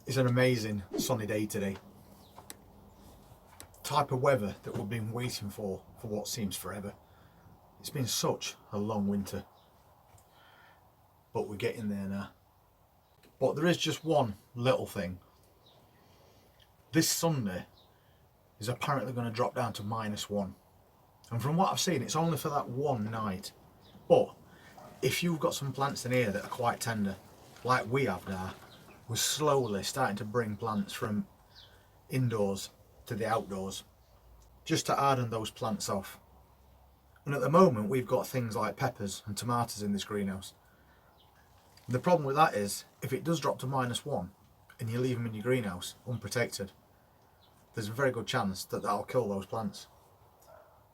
It's an amazing sunny day today. Type of weather that we've been waiting for what seems forever. It's been such a long winter, but we're getting there now. But there is just one little thing. This Sunday is apparently going to drop down to -1. And from what I've seen, it's only for that one night. But if you've got some plants in here that are quite tender, like we have now, we're slowly starting to bring plants from indoors to the outdoors, just to harden those plants off. And at the moment we've got things like peppers and tomatoes in this greenhouse. And the problem with that is, if it does drop to -1 and you leave them in your greenhouse unprotected, there's a very good chance that that'll kill those plants.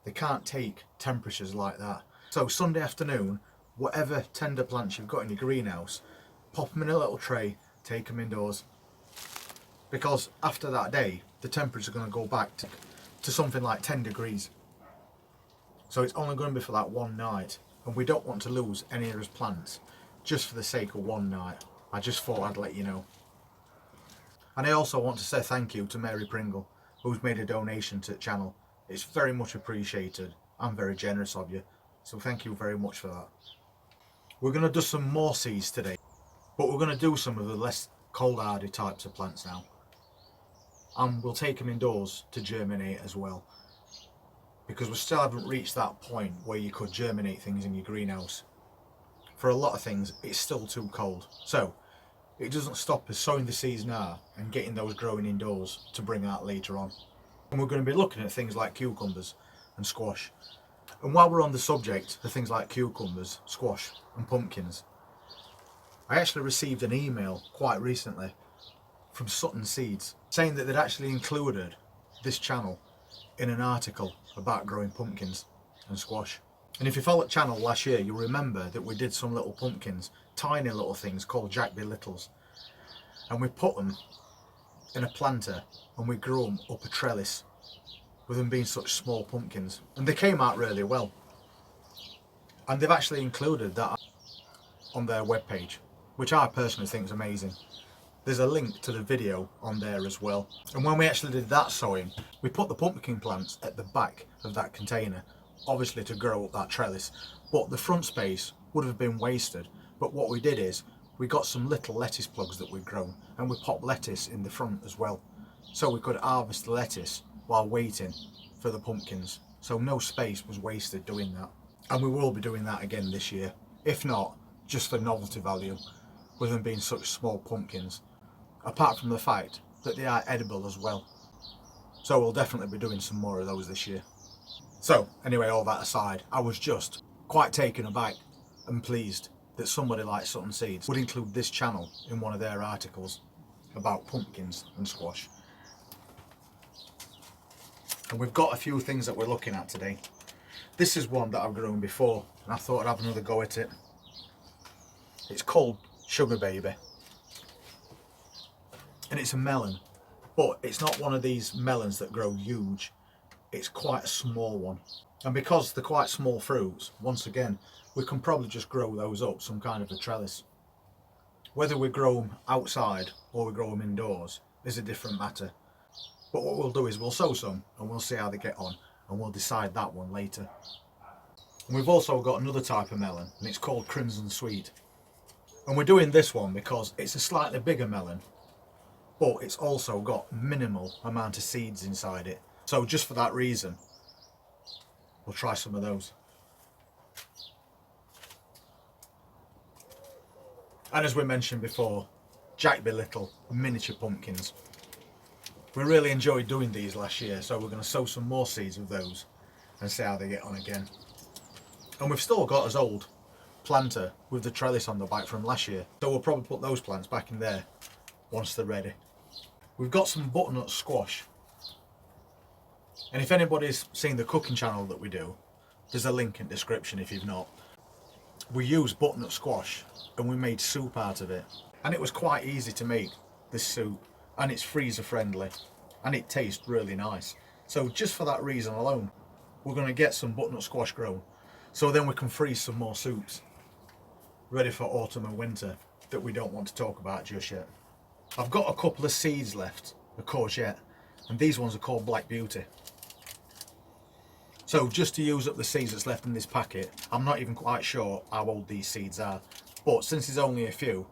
They can't take temperatures like that. So Sunday afternoon, whatever tender plants you've got in your greenhouse, pop them in a little tray, take them indoors. Because after that day, the temperatures are going to go back to something like 10 degrees. So it's only going to be for that one night. And we don't want to lose any of those plants just for the sake of one night. I just thought I'd let you know. And I also want to say thank you to Mary Pringle, who's made a donation to the channel. It's very much appreciated and very generous of you. So thank you very much for that. We're going to do some more seeds today, but we're going to do some of the less cold hardy types of plants now. And we'll take them indoors to germinate as well, because we still haven't reached that point where you could germinate things in your greenhouse. For a lot of things, it's still too cold. So it doesn't stop us sowing the seeds now and getting those growing indoors to bring out later on. And we're going to be looking at things like cucumbers and squash. And while we're on the subject of things like cucumbers, squash and pumpkins, I actually received an email quite recently from Sutton Seeds saying that they'd actually included this channel in an article about growing pumpkins and squash. And if you followed the channel last year, you'll remember that we did some little pumpkins, tiny little things called Jack Be Littles, and we put them in a planter and we grew them up a trellis, with them being such small pumpkins, and they came out really well. And they've actually included that on their webpage, which I personally think is amazing. There's a link to the video on there as well. And when we actually did that sowing, we put the pumpkin plants at the back of that container, obviously to grow up that trellis, but the front space would have been wasted. But what we did is we got some little lettuce plugs that we'd grown, and we popped lettuce in the front as well, so we could harvest the lettuce while waiting for the pumpkins. So no space was wasted doing that. And we will be doing that again this year, if not just for novelty value, with them being such small pumpkins, apart from the fact that they are edible as well. So we'll definitely be doing some more of those this year. So anyway, all that aside, I was just quite taken aback and pleased that somebody like Sutton Seeds would include this channel in one of their articles about pumpkins and squash. And we've got a few things that we're looking at today. This is one that I've grown before, and I thought I'd have another go at it. It's called Sugar Baby, and it's a melon, but it's not one of these melons that grow huge. It's quite a small one, and because they're quite small fruits, once again, we can probably just grow those up some kind of a trellis. Whether we grow them outside or we grow them indoors is a different matter. But what we'll do is we'll sow some and we'll see how they get on, and we'll decide that one later. And we've also got another type of melon, and it's called Crimson Sweet. And we're doing this one because it's a slightly bigger melon, but it's also got minimal amount of seeds inside it. So just for that reason, we'll try some of those. And as we mentioned before, Jack Be Little miniature pumpkins. We really enjoyed doing these last year, so we're going to sow some more seeds of those and see how they get on again. And we've still got his old planter with the trellis on the back from last year, so we'll probably put those plants back in there once they're ready. We've got some butternut squash, and if anybody's seen the cooking channel that we do, there's a link in the description if you've not. We used butternut squash and we made soup out of it, and it was quite easy to make this soup, and it's freezer friendly and it tastes really nice. So just for that reason alone, we're going to get some butternut squash grown, so then we can freeze some more soups ready for autumn and winter that we don't want to talk about just yet. I've got a couple of seeds left, a courgette, and these ones are called Black Beauty. So just to use up the seeds that's left in this packet, I'm not even quite sure how old these seeds are, but since there's only a few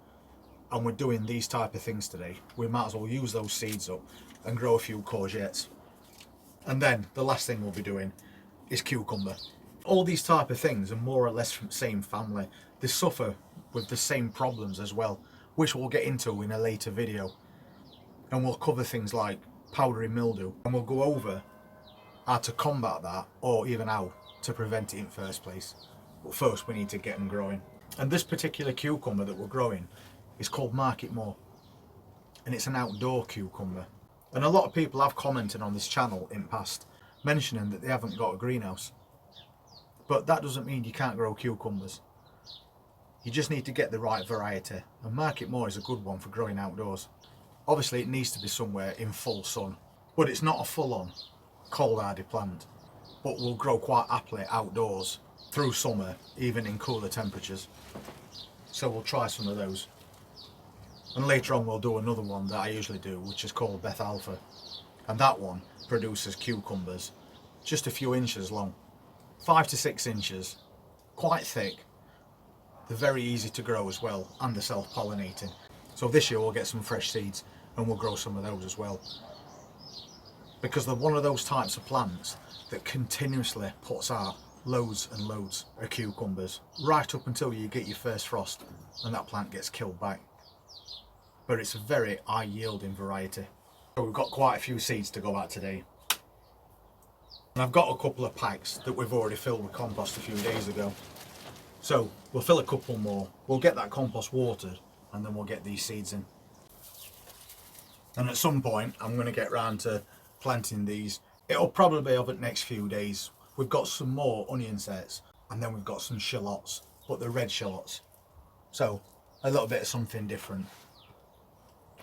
and we're doing these type of things today, we might as well use those seeds up and grow a few courgettes. And then the last thing we'll be doing is cucumber. All these type of things are more or less from the same family. They suffer with the same problems as well, which we'll get into in a later video. And we'll cover things like powdery mildew, and we'll go over how to combat that, or even how to prevent it in first place. But first we need to get them growing. And this particular cucumber that we're growing is called Market More, and it's an outdoor cucumber. And a lot of people have commented on this channel in past mentioning that they haven't got a greenhouse, but that doesn't mean you can't grow cucumbers. You just need to get the right variety, and Market More is a good one for growing outdoors. Obviously it needs to be somewhere in full sun, but it's not a full-on cold hardy plant, but will grow quite happily outdoors through summer, even in cooler temperatures. So we'll try some of those, and later on we'll do another one that I usually do, which is called Beth Alpha, and that one produces cucumbers just a few inches long, 5 to 6 inches, quite thick. They're very easy to grow as well, and they're self-pollinating. So this year we'll get some fresh seeds and we'll grow some of those as well, because they're one of those types of plants that continuously puts out loads and loads of cucumbers right up until you get your first frost and that plant gets killed back. But it's a very high yielding variety. So we've got quite a few seeds to go out today, and I've got a couple of packs that we've already filled with compost a few days ago. So we'll fill a couple more, we'll get that compost watered, and then we'll get these seeds in. And at some point I'm going to get round to planting these. It'll probably be over the next few days. We've got some more onion sets, and then we've got some shallots, but they're red shallots, so a little bit of something different,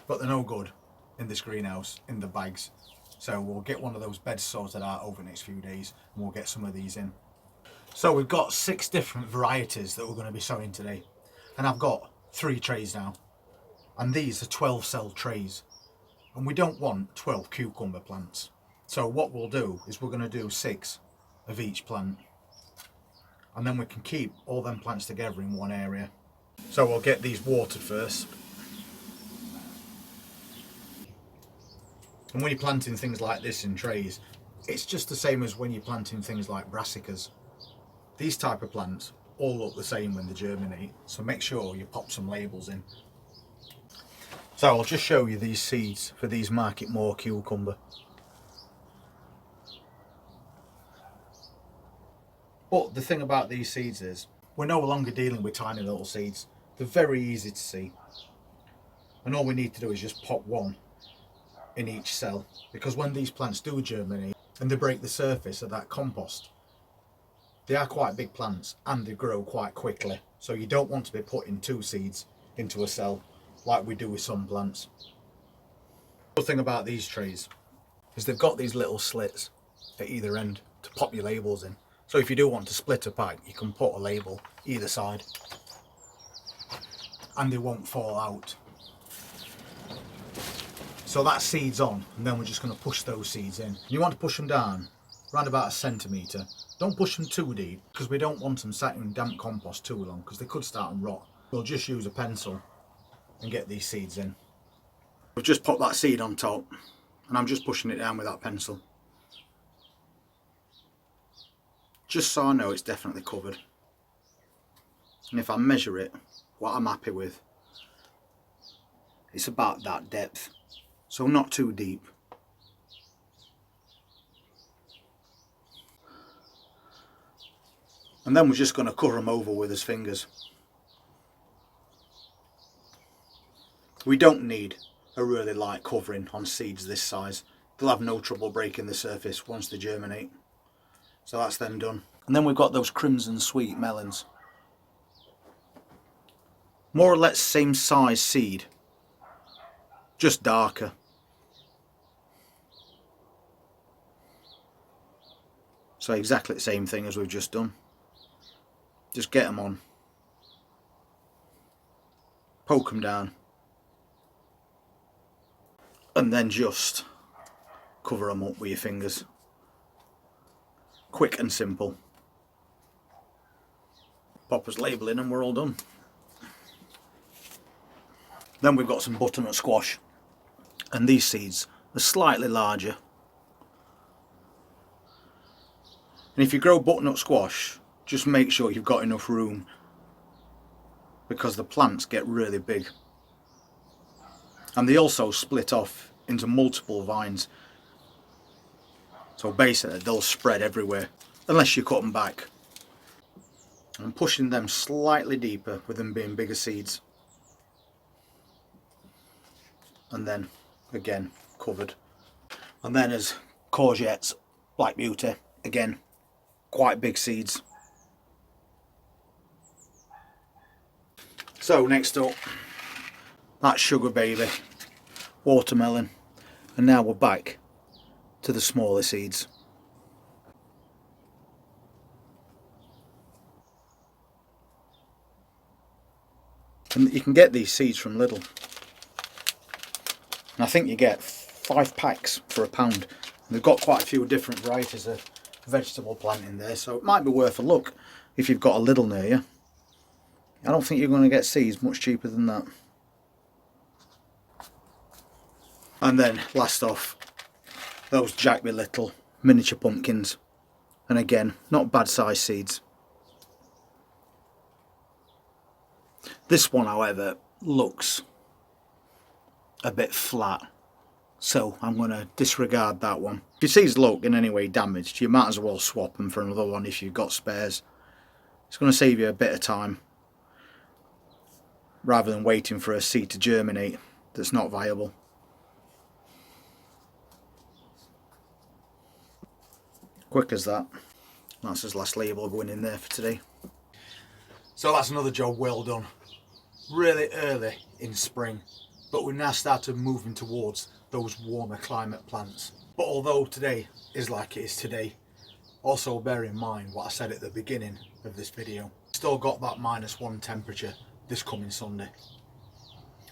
but they're no good in this greenhouse in the bags. So we'll get one of those beds sorted out over the next few days, and we'll get some of these in. So we've got 6 different varieties that we're going to be sowing today, and I've got 3 trays now, and these are 12 cell trays, and we don't want 12 cucumber plants. So what we'll do is we're going to do 6 of each plant, and then we can keep all them plants together in one area. So we'll get these watered first. And when you're planting things like this in trays, it's just the same as when you're planting things like brassicas. These type of plants all look the same when they germinate, so make sure you pop some labels in. So I'll just show you these seeds for these Market More cucumber. But the thing about these seeds is, we're no longer dealing with tiny little seeds. They're very easy to see. And all we need to do is just pop one in each cell, because when these plants do germinate and they break the surface of that compost, they are quite big plants and they grow quite quickly. So you don't want to be putting 2 seeds into a cell like we do with some plants. The thing about these trays is they've got these little slits at either end to pop your labels in. So if you do want to split a pack, you can put a label either side and they won't fall out. So that seed's on, and then we're just going to push those seeds in. You want to push them down around about 1 centimetre. Don't push them too deep, because we don't want them sat in damp compost too long, because they could start and rot. We'll just use a pencil and get these seeds in. We've just popped that seed on top, and I'm just pushing it down with that pencil, just so I know it's definitely covered. And if I measure it, what I'm happy with, it's about that depth, so not too deep. And then we're just going to cover them over with his fingers. We don't need a really light covering on seeds this size. They'll have no trouble breaking the surface once they germinate. So that's them done. And then we've got those crimson sweet melons. More or less same size seed, just darker. So exactly the same thing as we've just done. Just get them on, poke them down, and then just cover them up with your fingers. Quick and simple. Pop us labelling and we're all done. Then we've got some butternut squash, and these seeds are slightly larger. And if you grow butternut squash, just make sure you've got enough room, because the plants get really big. And they also split off into multiple vines. So basically they'll spread everywhere, unless you cut them back. I'm pushing them slightly deeper with them being bigger seeds. And then again covered. And then as courgettes, Black Beauty, again quite big seeds. So next up, that's Sugar Baby, watermelon, and now we're back to the smaller seeds. And you can get these seeds from Lidl. And I think you get 5 packs for £1. And they've got quite a few different varieties of vegetable plant in there, so it might be worth a look if you've got a Lidl near you. I don't think you're going to get seeds much cheaper than that. And then last off, those Jack Me Little miniature pumpkins, and again not bad size seeds. This one however looks a bit flat, so I'm going to disregard that one. If your seeds look in any way damaged, you might as well swap them for another one if you've got spares. It's going to save you a bit of time rather than waiting for a seed to germinate that's not viable. Quick as that. That's his last label going in there for today. So that's another job well done. Really early in spring, but we've now started moving towards those warmer climate plants. But although today is like it is today, also bear in mind what I said at the beginning of this video. Still got that -1 temperature this coming Sunday.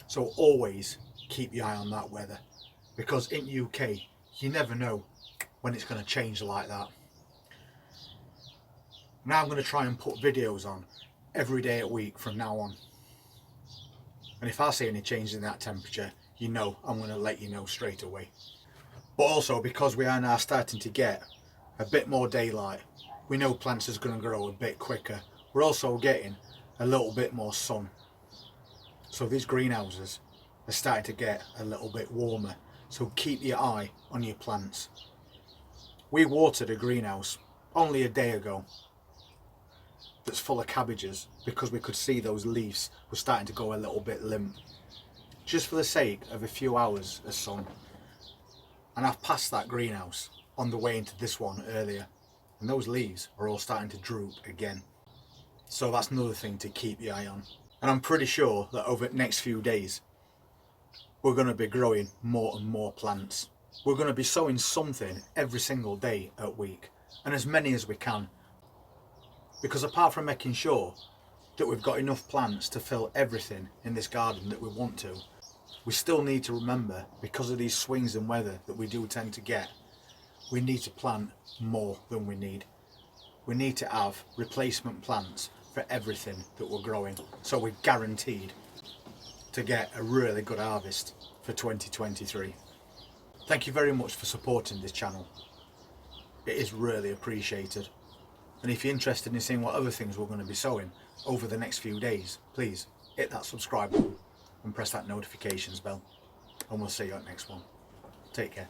So always keep your eye on that weather, because in UK you never know when it's going to change like that. Now I'm going to try and put videos on every day a week from now on. And if I see any change in that temperature, you know I'm going to let you know straight away. But also because we are now starting to get a bit more daylight, we know plants is going to grow a bit quicker. We're also getting a little bit more sun. So these greenhouses are starting to get a little bit warmer. So keep your eye on your plants. We watered a greenhouse only a day ago that's full of cabbages because we could see those leaves were starting to go a little bit limp, just for the sake of a few hours of sun. And I've passed that greenhouse on the way into this one earlier, and those leaves are all starting to droop again. So that's another thing to keep your eye on. And I'm pretty sure that over the next few days we're going to be growing more and more plants. We're going to be sowing something every single day a week, and as many as we can. Because apart from making sure that we've got enough plants to fill everything in this garden that we want to, we still need to remember, because of these swings in weather that we do tend to get, we need to plant more than we need. We need to have replacement plants for everything that we're growing, so we're guaranteed to get a really good harvest for 2023. Thank you very much for supporting this channel. It is really appreciated. And if you're interested in seeing what other things we're going to be sowing over the next few days, please hit that subscribe button and press that notifications bell. And we'll see you at the next one. Take care.